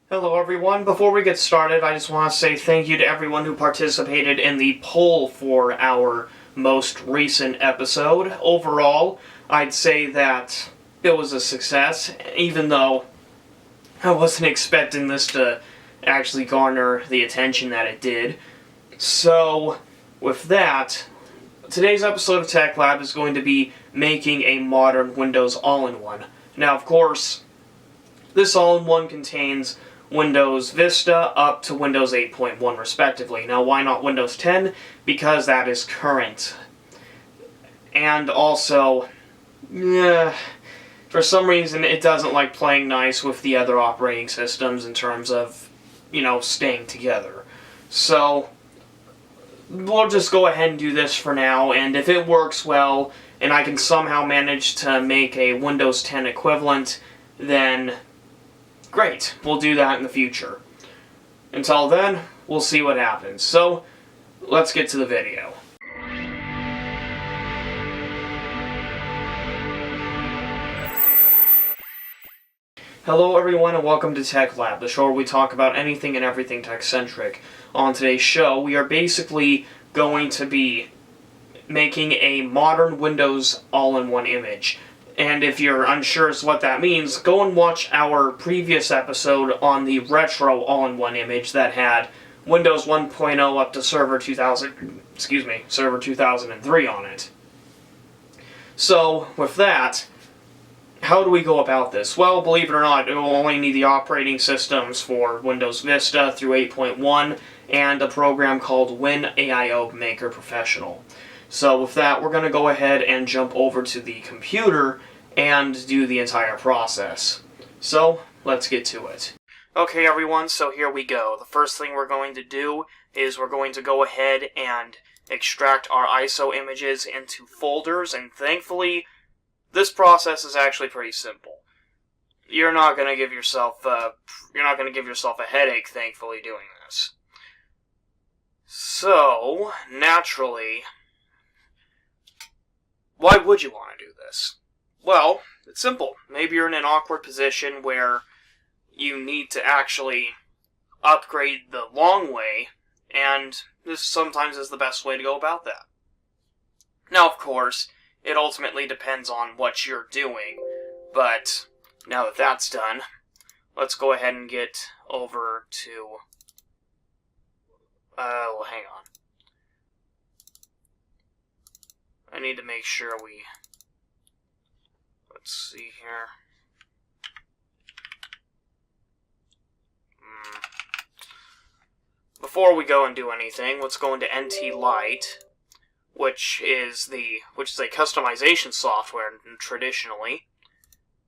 Hello everyone, before we get started, I just want to say thank you to everyone who participated in the poll for our most recent episode. Overall, I'd say that it was a success, even though I wasn't expecting this to actually garner the attention that it did. So, with that, today's episode of Tech Lab is going to be making a modern Windows all-in-one. Now, of course, this all-in-one contains Windows Vista up to Windows 8.1 respectively. Now, why not Windows 10? Because that is current. And also, for some reason it doesn't like playing nice with the other operating systems in terms of, staying together. So, we'll just go ahead and do this for now, and if it works well, and I can somehow manage to make a Windows 10 equivalent, then great, we'll do that in the future. Until then, we'll see what happens. So, let's get to the video. Hello everyone and welcome to Tech Lab, the show where we talk about anything and everything tech-centric. On today's show, we are basically going to be making a modern Windows all-in-one image. And if you're unsure as to what that means, go and watch our previous episode on the retro all-in-one image that had Windows 1.0 up to Server 2003 on it. So, with that, how do we go about this? Well, believe it or not, it will only need the operating systems for Windows Vista through 8.1 and a program called AIO Maker Professional. So with that, we're going to go ahead and jump over to the computer and do the entire process. So, let's get to it. Okay everyone, so here we go. The first thing we're going to do is we're going to go ahead and extract our ISO images into folders, and thankfully, this process is actually pretty simple. You're not going to give yourself a headache, thankfully, doing this. So, naturally, why would you want to do this? Well, it's simple. Maybe you're in an awkward position where you need to actually upgrade the long way, and this sometimes is the best way to go about that. Now, of course, it ultimately depends on what you're doing, but now that that's done, let's go ahead and get over to, hang on. I need to make sure let's see here. Before we go and do anything, let's go into NT Lite, which is a customization software traditionally.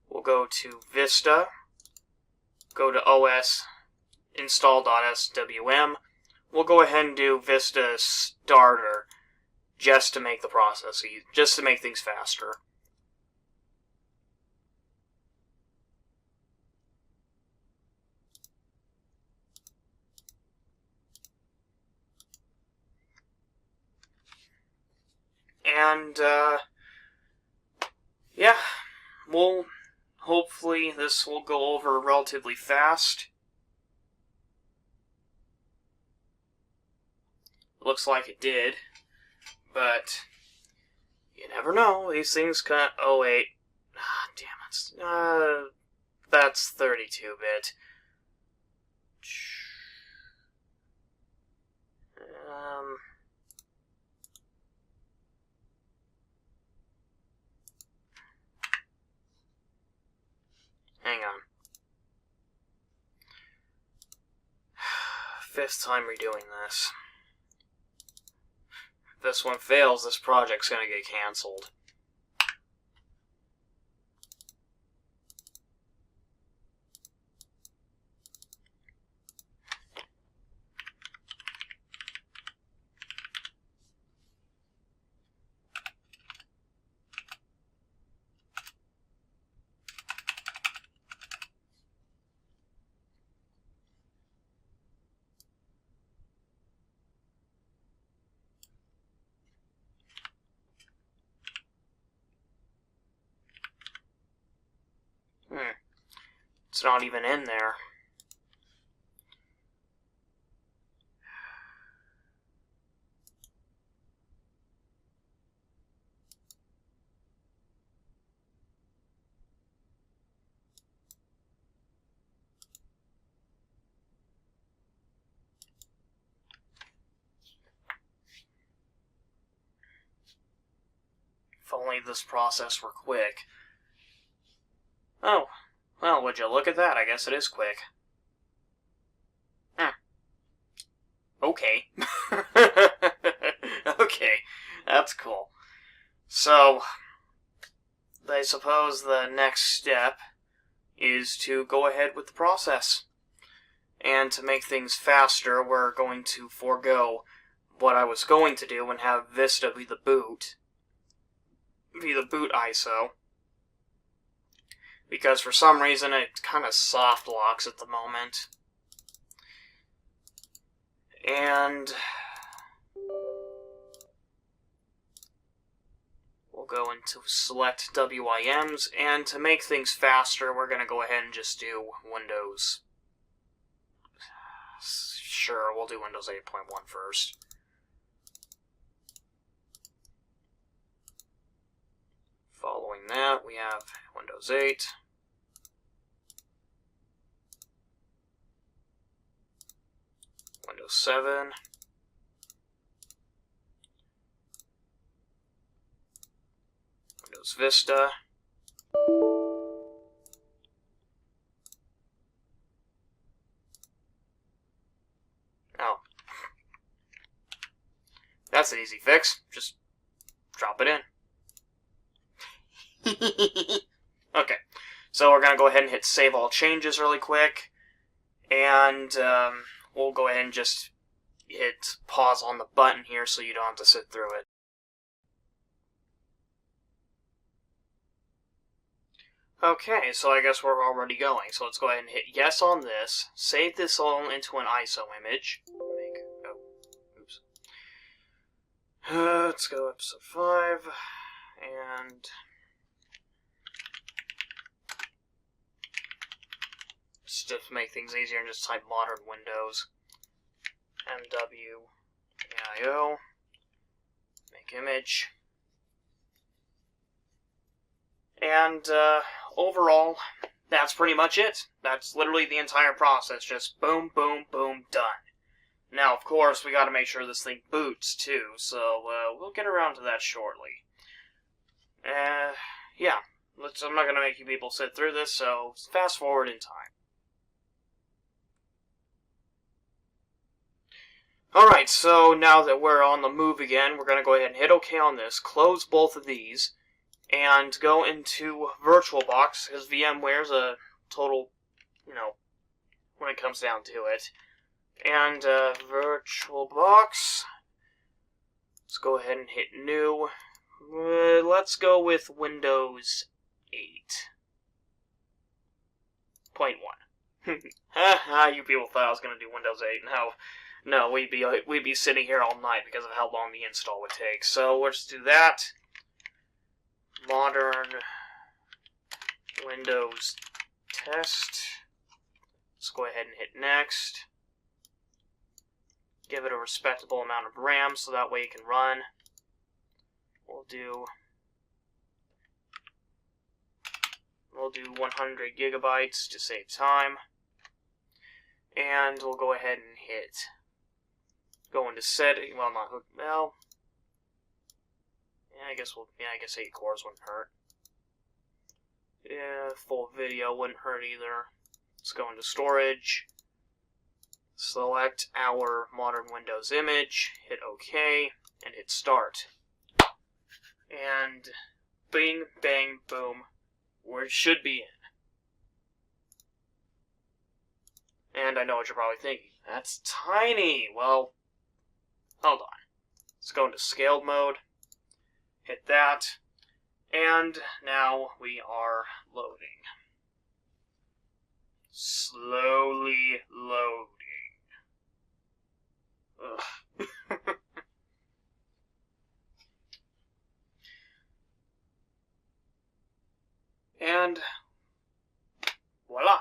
We'll go to Vista, go to OS install.swm. We'll go ahead and do Vista Starter just to make the process easy, just to make things faster. And, yeah, hopefully this will go over relatively fast. Looks like it did, but you never know, these things oh wait, damn it, that's 32-bit. Hang on. Fifth time redoing this. If this one fails, this project's gonna get cancelled. It's not even in there. If only this process were quick. Oh, well, would you look at that? I guess it is quick. Okay. Okay, that's cool. So, I suppose the next step is to go ahead with the process. And to make things faster, we're going to forego what I was going to do and have Vista be the boot ISO. Because for some reason it kind of soft locks at the moment. And we'll go into select WIMs, and to make things faster, we're going to go ahead and just do Windows. Sure, we'll do Windows 8.1 first. Following that, we have Windows 8. Windows 7. Windows Vista. Oh. That's an easy fix. Just drop it in. Okay, so we're going to go ahead and hit Save All Changes really quick, and we'll go ahead and just hit pause on the button here so you don't have to sit through it. Okay, so I guess we're already going, so let's go ahead and hit yes on this, save this all into an ISO image. Let's go episode 5, and just to make things easier, just type modern Windows, MW, AIO, make image, and overall, that's pretty much it. That's literally the entire process, just boom, boom, boom, done. Now, of course, we gotta make sure this thing boots, too, so we'll get around to that shortly. Yeah, I'm not gonna make you people sit through this, so fast forward in time. Alright, so now that we're on the move again, we're gonna go ahead and hit OK on this, close both of these, and go into VirtualBox, because VMware's a total, when it comes down to it. And VirtualBox, let's go ahead and hit New. Let's go with Windows 8.1. You people thought I was going to do Windows 8. No, we'd be sitting here all night because of how long the install would take. So let's do that. Modern Windows Test. Let's go ahead and hit Next. Give it a respectable amount of RAM so that way it can run. We'll do 100 gigabytes to save time. And we'll go ahead and go into setting. Well, I guess 8 cores wouldn't hurt. Yeah, full video wouldn't hurt either. Let's go into storage. Select our modern Windows image, hit OK, and hit Start. And bing, bang, boom, where it should be in. And I know what you're probably thinking. That's tiny. Well, hold on. Let's go into scaled mode, hit that, and now we are loading. Slowly loading. Ugh. And voila,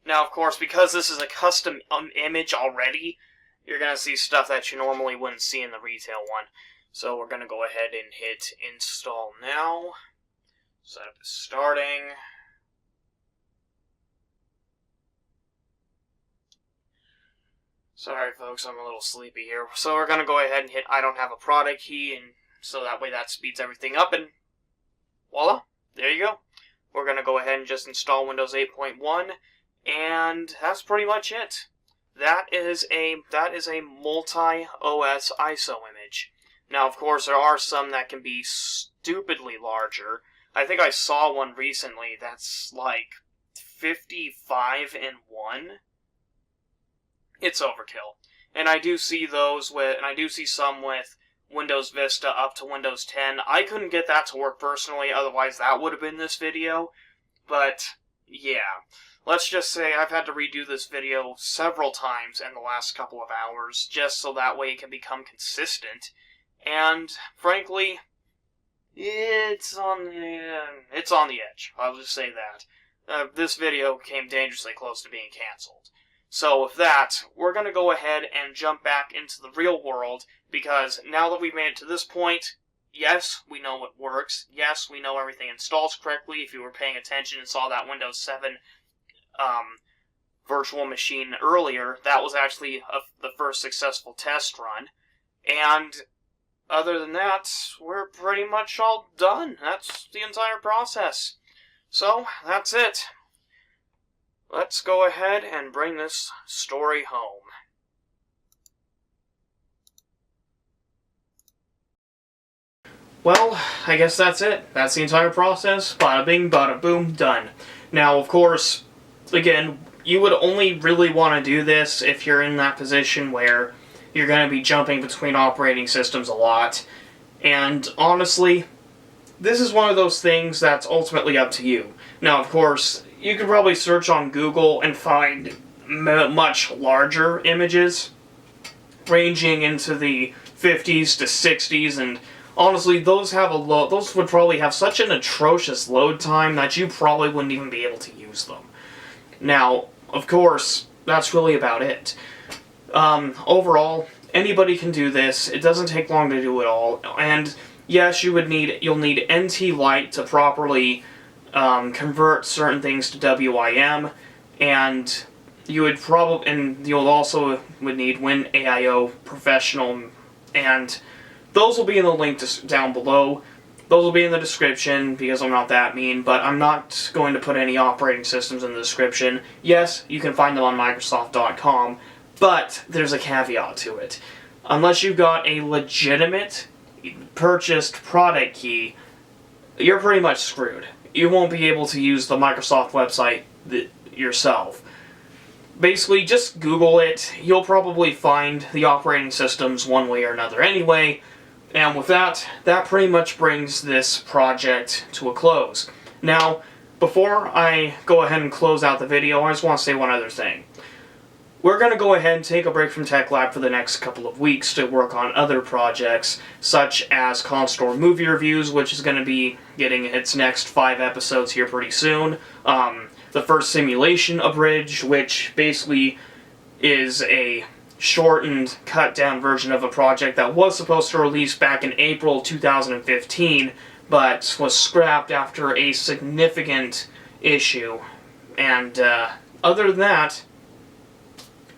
Now, of course, because this is a custom image already, you're going to see stuff that you normally wouldn't see in the retail one. So we're going to go ahead and hit install now. Setup is starting. Sorry folks, I'm a little sleepy here. So we're going to go ahead and hit I don't have a product key, and so that way that speeds everything up, and voila, there you go. We're going to go ahead and just install Windows 8.1, and that's pretty much it. That is a multi-OS ISO image. Now, of course, there are some that can be stupidly larger. I think I saw one recently that's like 55 in 1. It's overkill. And I do see some with Windows Vista up to Windows 10. I couldn't get that to work personally, otherwise that would have been this video. But, yeah. Let's just say I've had to redo this video several times in the last couple of hours, just so that way it can become consistent. And, frankly, it's on the edge. I'll just say that. This video came dangerously close to being cancelled. So with that, we're going to go ahead and jump back into the real world, because now that we've made it to this point, yes, we know what works. Yes, we know everything installs correctly. If you were paying attention and saw that Windows 7 virtual machine earlier, that was actually the first successful test run. And other than that, we're pretty much all done. That's the entire process. So, that's it. Let's go ahead and bring this story home. Well, I guess that's it. That's the entire process. Bada bing, bada boom, done. Now, of course, again, you would only really want to do this if you're in that position where you're going to be jumping between operating systems a lot. And honestly, this is one of those things that's ultimately up to you. Now, of course, you could probably search on Google and find much larger images, ranging into the 50s to 60s, and honestly, those would probably have such an atrocious load time that you probably wouldn't even be able to use them. Now, of course, that's really about it. Overall, anybody can do this. It doesn't take long to do it all, and yes, you'll need NT Lite to properly convert certain things to WIM, and you'll also would need AIO Professional, and those will be in the link down below. Those will be in the description, because I'm not that mean, but I'm not going to put any operating systems in the description. Yes, you can find them on Microsoft.com, but there's a caveat to it. Unless you've got a legitimate purchased product key, you're pretty much screwed. You won't be able to use the Microsoft website yourself. Basically, just Google it. You'll probably find the operating systems one way or another anyway. And with that, that pretty much brings this project to a close. Now, before I go ahead and close out the video, I just want to say one other thing. We're going to go ahead and take a break from Tech Lab for the next couple of weeks to work on other projects, such as ConStorm movie reviews, which is going to be getting its next 5 episodes here pretty soon. The first simulation abridged, which basically is a shortened, cut-down version of a project that was supposed to release back in April 2015, but was scrapped after a significant issue. And other than that,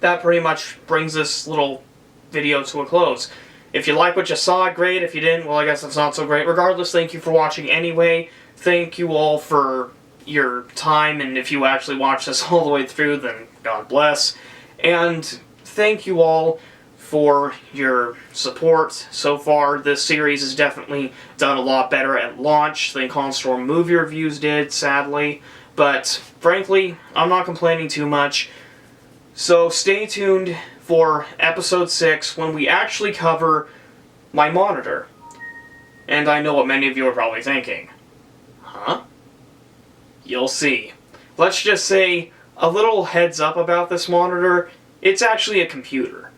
that pretty much brings this little video to a close. If you like what you saw, great. If you didn't, well, I guess that's not so great. Regardless, thank you for watching anyway. Thank you all for your time, and if you actually watch this all the way through, then God bless. And thank you all for your support so far. This series has definitely done a lot better at launch than ConStorm movie reviews did, sadly. But frankly, I'm not complaining too much. So stay tuned for episode 6 when we actually cover my monitor. And I know what many of you are probably thinking. Huh? You'll see. Let's just say a little heads up about this monitor. It's actually a computer.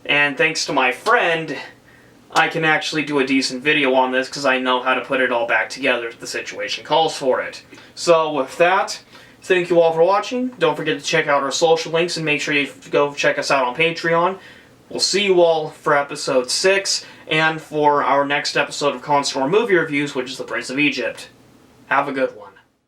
And thanks to my friend, I can actually do a decent video on this because I know how to put it all back together if the situation calls for it. So with that, Thank you all for watching. Don't forget to check out our social links and make sure you go check us out on Patreon. We'll see you all for episode 6 and for our next episode of ConStorm Movie Reviews, which is The Prince of Egypt. Have a good one.